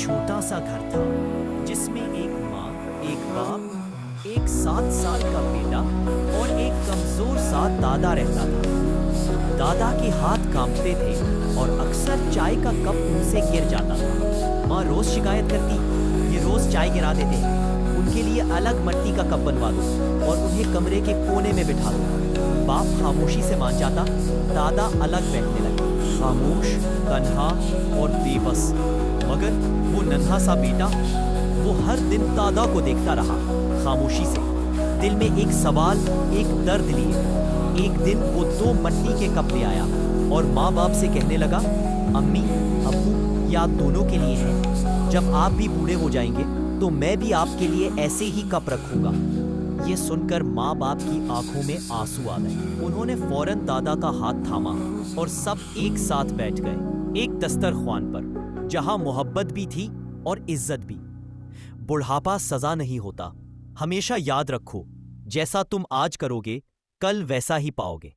छोटा सा घर था जिसमें एक माँ, एक बाप, एक 7 साल का बेटा और एक कमजोर सा दादा रहता था। दादा के हाथ कांपते थे और अक्सर चाय का कप उनसे गिर जाता था। माँ रोज शिकायत करती, ये रोज चाय गिरा देते हैं, उनके लिए अलग मिट्टी का कप बनवा दो और उन्हें कमरे के कोने में बिठा दो। बाप खामोशी से मान जाता, दादा अलग बैठने लगे, खामोश, तन्हा और बेबस। मगर वो नन्हा सा बेटा, वो हर दिन दादा को देखता रहा, खामोशी से, दिल में एक सवाल, एक दर्द लिए। एक दिन वो 2 मिट्टी के कप ले आया और माँ बाप से कहने लगा, अम्मी, अब्बू, ये आप दोनों के लिए है। जब आप भी बूढ़े हो जाएंगे तो मैं भी आपके लिए ऐसे ही कप रखूंगा। ये सुनकर माँ बाप की आंखों में आंसू आ गए। उन्होंने फौरन दादा का हाथ थामा और सब एक साथ बैठ गए, एक दस्तरख्वान पर, जहां मोहब्बत भी थी और इज्जत भी। बुढ़ापा सजा नहीं होता, हमेशा याद रखो, जैसा तुम आज करोगे कल वैसा ही पाओगे।